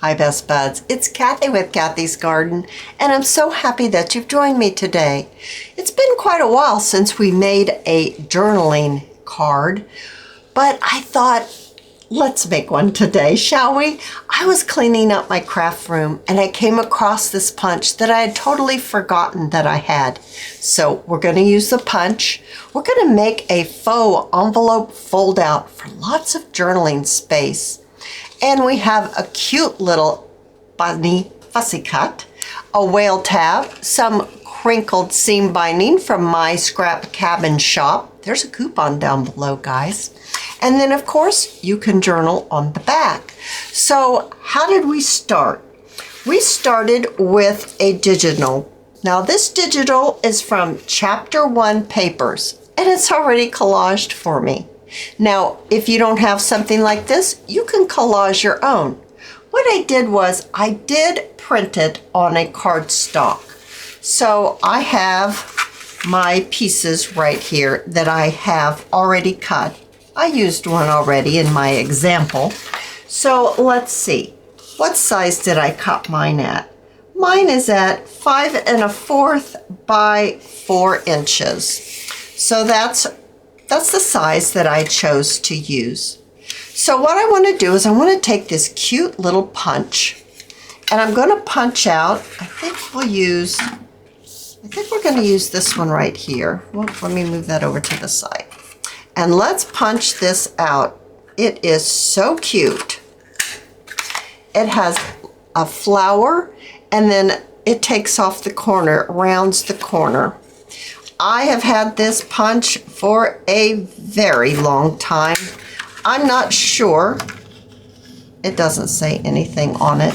Hi Best Buds, it's Cathy with Cathy's Garden, and I'm so happy that you've joined me today. It's been quite a while since we made a journaling card, but I thought, let's make one today, shall we? I was cleaning up my craft room and I came across this punch that I had totally forgotten that I had. So we're going to use the punch. We're going to make a faux envelope fold out for lots of journaling space. And we have a cute little bunny fussy cut, a whale tab, some crinkled seam binding from my scrap cabin shop. There's a coupon down below, guys. And then, of course, you can journal on the back. So how did we start? We started with a digital. Now, this digital is from Chapter 1 Papers, and it's already collaged for me. Now, if you don't have something like this, you can collage your own. What I did was I did print it on a cardstock. So I have my pieces right here that I have already cut. I used one already in my example. So let's see. What size did I cut mine at? Mine is at 5 1/4 by 4 inches. So that's the size that I chose to use. So what I want to do is I want to take this cute little punch and I'm going to punch out, I think we're going to use this one right here. Well, let me move that over to the side. And let's punch this out. It is so cute. It has a flower and then it takes off the corner, rounds the corner. I have had this punch for a very long time. I'm not sure. It doesn't say anything on it.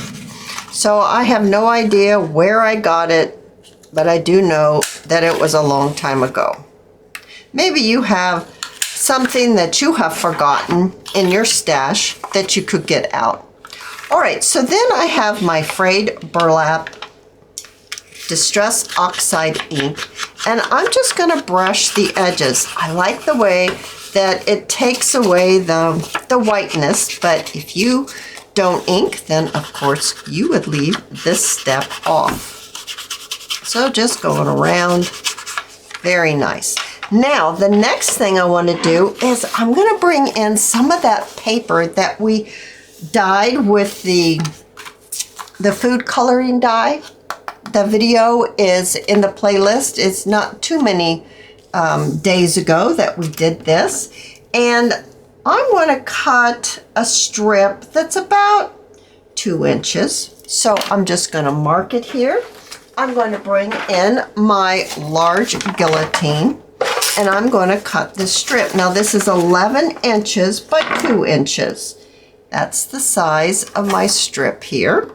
So I have no idea where I got it, but I do know that it was a long time ago. Maybe you have something that you have forgotten in your stash that you could get out. All right, so then I have my frayed burlap Distress Oxide ink, and I'm just going to brush the edges. I like the way that it takes away the whiteness, but if you don't ink, then of course you would leave this step off. So just going around, very nice. Now the next thing I want to do is I'm going to bring in some of that paper that we dyed with the food coloring dye. The video is in the playlist. It's not too many days ago that we did this. And I'm going to cut a strip that's about 2 inches. So I'm just going to mark it here. I'm going to bring in my large guillotine and I'm going to cut this strip. Now this is 11 inches by 2 inches. That's the size of my strip here.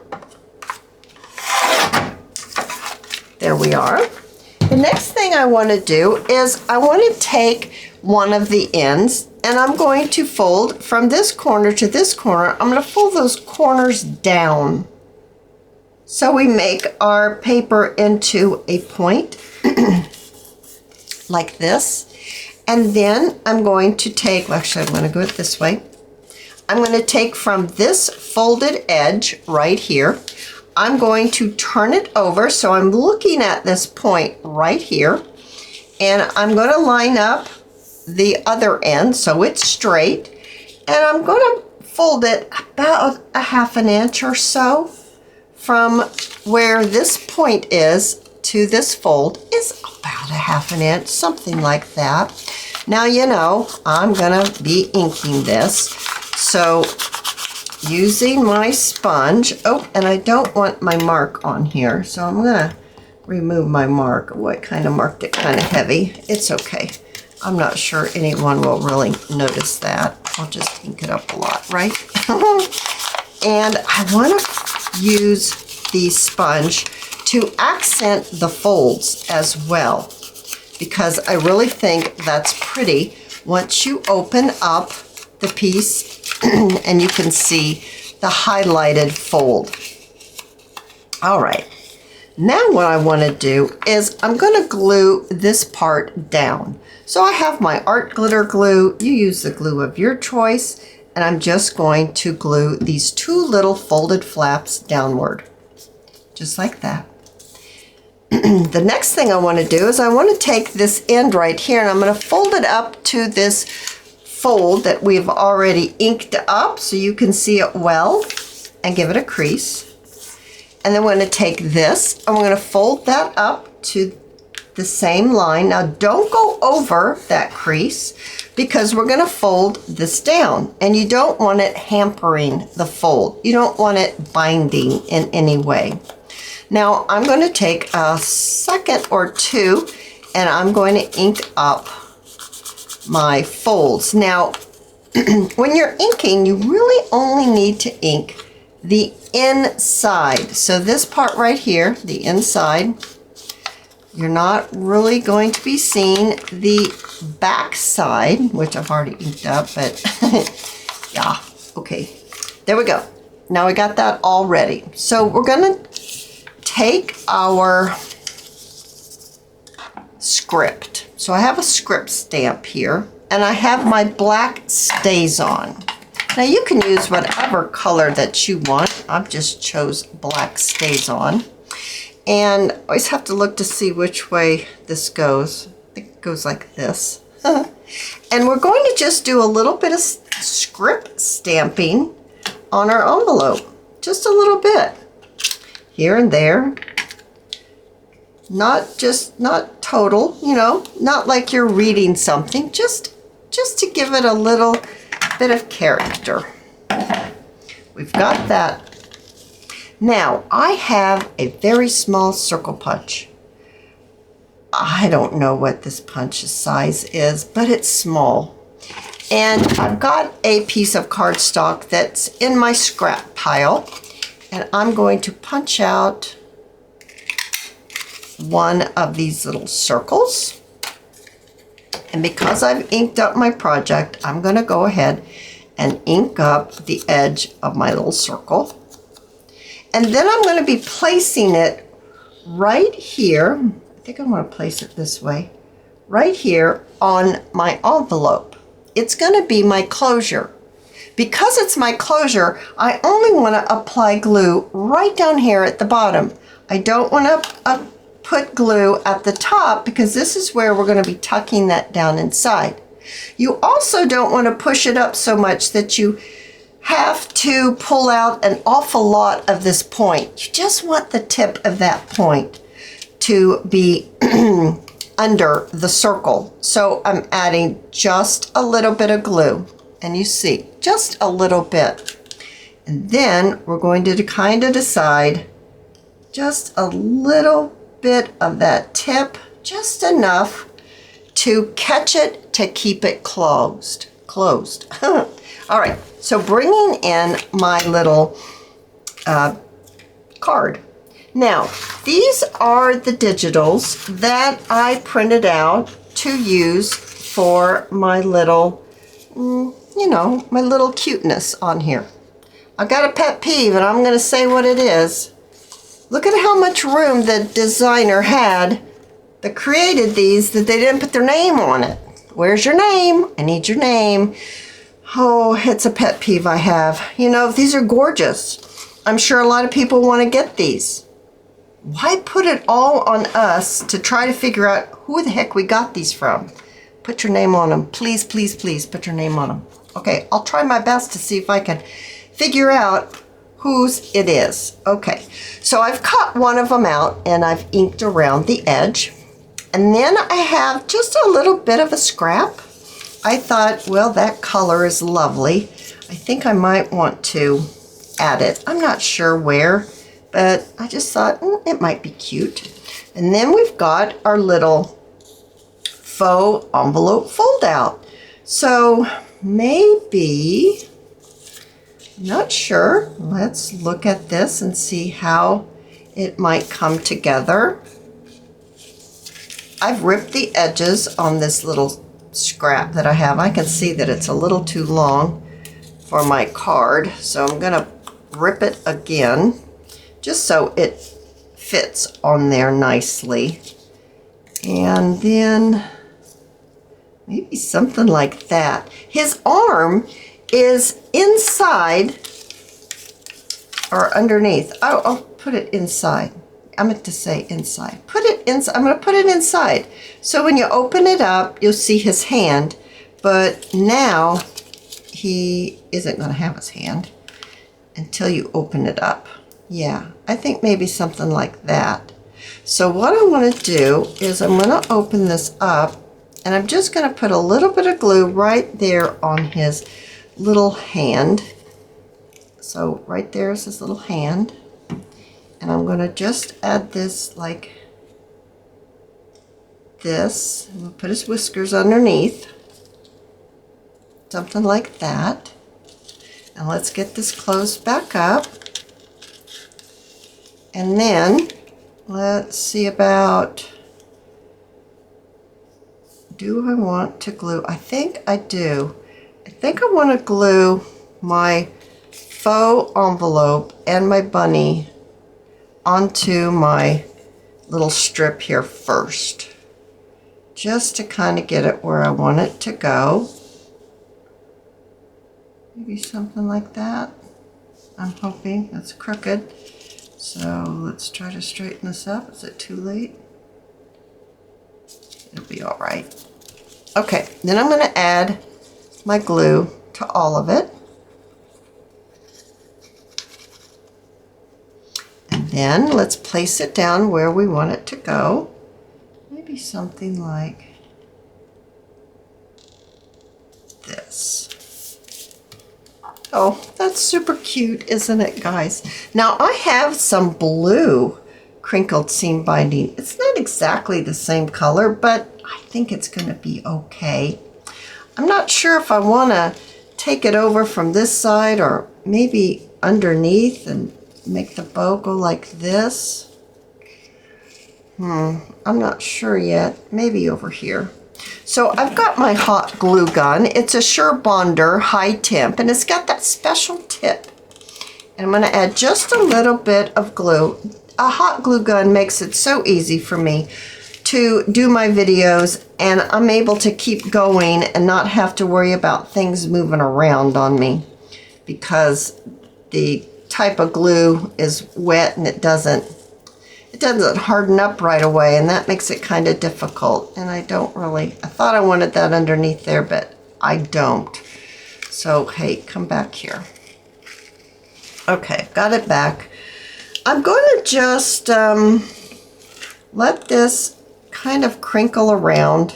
There we are. The next thing I want to do is I want to take one of the ends and I'm going to fold from this corner to this corner. I'm going to fold those corners down so we make our paper into a point like this. And then I'm going to take, well, actually I'm going to go it this way. I'm going to take from this folded edge right here. I'm going to turn it over so I'm looking at this point right here, and I'm going to line up the other end so it's straight, and I'm going to fold it about a 1/2 inch or so from where this point is to this fold is about a 1/2 inch, something like that. Now you know I'm going to be inking this, so using my sponge, oh, and I don't want my mark on here, so I'm gonna remove my mark. Oh, I kind of marked it kind of heavy. It's okay. I'm not sure anyone will really notice that. I'll just ink it up a lot, right? And I want to use the sponge to accent the folds as well, because I really think that's pretty once you open up the piece and you can see the highlighted fold. All right, now what I want to do is I'm going to glue this part down. So I have my art glitter glue. You use the glue of your choice. and I'm just going to glue these two little folded flaps downward, just like that. The next thing I want to do is I want to take this end right here and I'm going to fold it up to this fold that we've already inked up so you can see it well, and give it a crease. And then we're going to take this and we're going to fold that up to the same line. Now don't go over that crease because we're going to fold this down, and you don't want it hampering the fold. You don't want it binding in any way. Now I'm going to take a second or two and I'm going to ink up my folds. Now when you're inking, you really only need to ink the inside. So this part right here, the inside, you're not really going to be seeing the back side, which I've already inked up, but yeah, okay. There we go. Now we got that all ready. So we're gonna take our script. So I have a script stamp here, and I have my black stays on. Now you can use whatever color that you want. I've just chose black stays on. And I always have to look to see which way this goes. I think it goes like this. And we're going to just do a little bit of script stamping on our envelope. Just a little bit. Here and there. Not total, you know, not like you're reading something. Just to give it a little bit of character. We've got that. Now, I have a very small circle punch. I don't know what this punch size is, but it's small. And I've got a piece of cardstock that's in my scrap pile, and I'm going to punch out one of these little circles. And because I've inked up my project, I'm going to go ahead and ink up the edge of my little circle. And then I'm going to be placing it right here. I think I want to place it this way. Right here on my envelope. It's going to be my closure. Because it's my closure, I only want to apply glue right down here at the bottom. I don't want to put glue at the top because this is where we're going to be tucking that down inside. You also don't want to push it up so much that you have to pull out an awful lot of this point. You just want the tip of that point to be under the circle. So I'm adding just a little bit of glue, and you see, just a little bit. And then we're going to kind of decide just a little bit of that tip, just enough to catch it to keep it closed. All right, so bringing in my little card. Now, these are the digitals that I printed out to use for my little, you know, my little cuteness on here. I've got a pet peeve, and I'm going to say what it is. Look at how much room the designer had that created these that they didn't put their name on it. Where's your name? I need your name. Oh, it's a pet peeve I have. You know, these are gorgeous. I'm sure a lot of people want to get these. Why put it all on us to try to figure out who the heck we got these from? Put your name on them. Please, please, please put your name on them. Okay, I'll try my best to see if I can figure out whose it is. Okay, so I've cut one of them out and I've inked around the edge. And then I have just a little bit of a scrap. I thought, well, that color is lovely. I think I might want to add it. I'm not sure where, but I just thought it might be cute. And then we've got our little faux envelope fold out. So maybe, I'm not sure. Let's look at this and see how it might come together. I've ripped the edges on this little scrap that I have. I can see that it's a little too long for my card, so I'm going to rip it again just so it fits on there nicely. And then maybe something like that. His arm is inside or underneath. I'll put it inside. I meant to say inside. Put it inside. I'm going to put it inside. So when you open it up, you'll see his hand. But now he isn't going to have his hand until you open it up. Yeah, I think maybe something like that. So what I want to do is I'm going to open this up, and I'm just going to put a little bit of glue right there on his little hand. So right there is his little hand. And I'm going to just add this like this. I'm going to put his whiskers underneath. Something like that. And let's get this closed back up. And then let's see about, do I want to glue? I think I do. I think I want to glue my faux envelope and my bunny onto my little strip here first, just to kind of get it where I want it to go. Maybe something like that. I'm hoping. That's crooked. So let's try to straighten this up. Is it too late? It'll be all right. Okay, then I'm going to add my glue to all of it. And then let's place it down where we want it to go. Maybe something like this. Oh, that's super cute, isn't it, guys? Now, I have some blue crinkled seam binding. It's not exactly the same color, but I think it's going to be okay. I'm not sure if I want to take it over from this side or maybe underneath and make the bow go like this. I'm not sure yet. Maybe over here. So I've got my hot glue gun. It's a Sure Bonder high temp, and it's got that special tip. And I'm going to add just a little bit of glue. A hot glue gun makes it so easy for me to do my videos, and I'm able to keep going and not have to worry about things moving around on me, because the type of glue is wet and it doesn't harden up right away, and that makes it kind of difficult. And I thought I wanted that underneath there, but I don't. So hey, come back here. Okay, got it back. I'm going to just let this kind of crinkle around.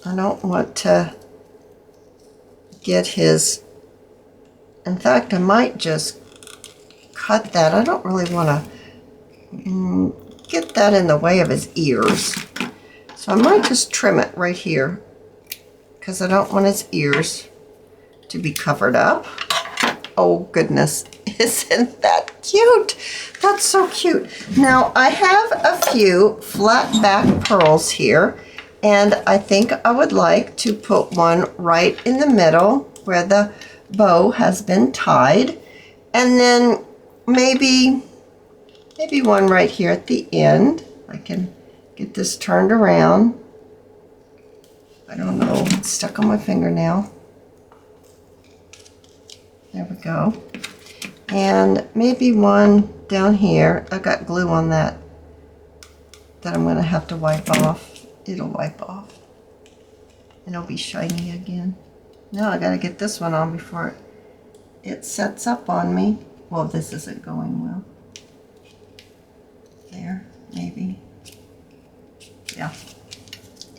I don't want to get his, in fact, I might just cut that. I don't really want to get that in the way of his ears. So I might just trim it right here, because I don't want his ears to be covered up. Oh goodness, isn't that cute? That's so cute. Now I have a few flat back pearls here, and I think I would like to put one right in the middle where the bow has been tied, and then maybe one right here at the end. I can get this turned around. I don't know, it's stuck on my fingernail. There we go. And maybe one down here. I got glue on that I'm going to have to wipe off. It'll wipe off. And it'll be shiny again. Now I got to get this one on before it sets up on me. Well, this isn't going well. There, maybe. Yeah.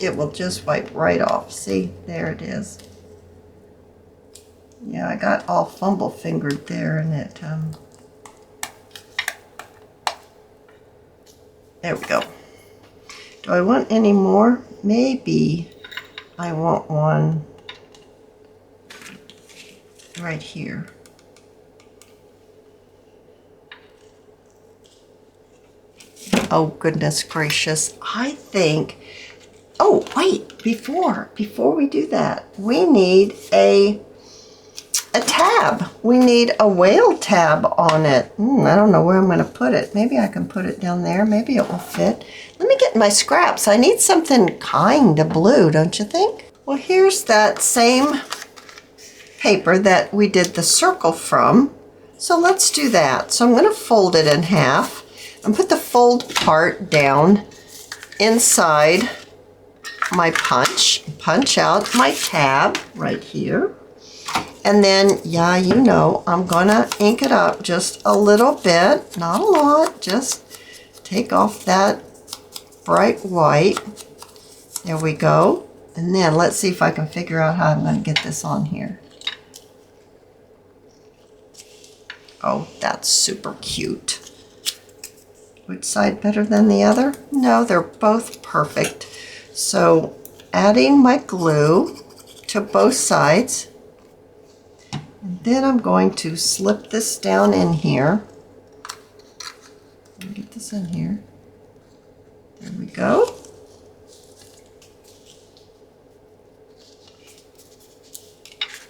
It will just wipe right off. See, there it is. Yeah, I got all fumble fingered there, and it, there we go. Do I want any more? Maybe I want one right here. Oh, goodness gracious. I think, oh, wait, before we do that, we need a tab. We need a whale tab on it. I don't know where I'm going to put it. Maybe I can put it down there. Maybe it will fit. Let me get my scraps. I need something kind of blue, don't you think? Well, here's that same paper that we did the circle from. So let's do that. So I'm going to fold it in half and put the fold part down inside my punch out my tab right here. And then, yeah, you know, I'm gonna ink it up just a little bit, not a lot, just take off that bright white. There we go. And then let's see if I can figure out how I'm gonna get this on here. Oh, that's super cute. Which side better than the other? No, they're both perfect. So adding my glue to both sides. And then I'm going to slip this down in here. Let me get this in here. There we go.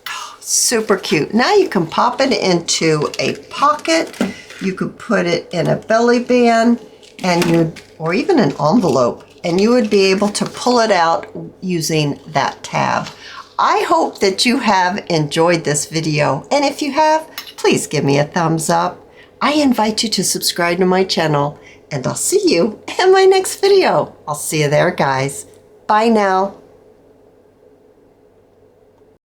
Oh, super cute. Now you can pop it into a pocket. You could put it in a belly band or even an envelope, and you would be able to pull it out using that tab. I hope that you have enjoyed this video, and if you have, please give me a thumbs up. I invite you to subscribe to my channel, and I'll see you in my next video. I'll see you there, guys. Bye now.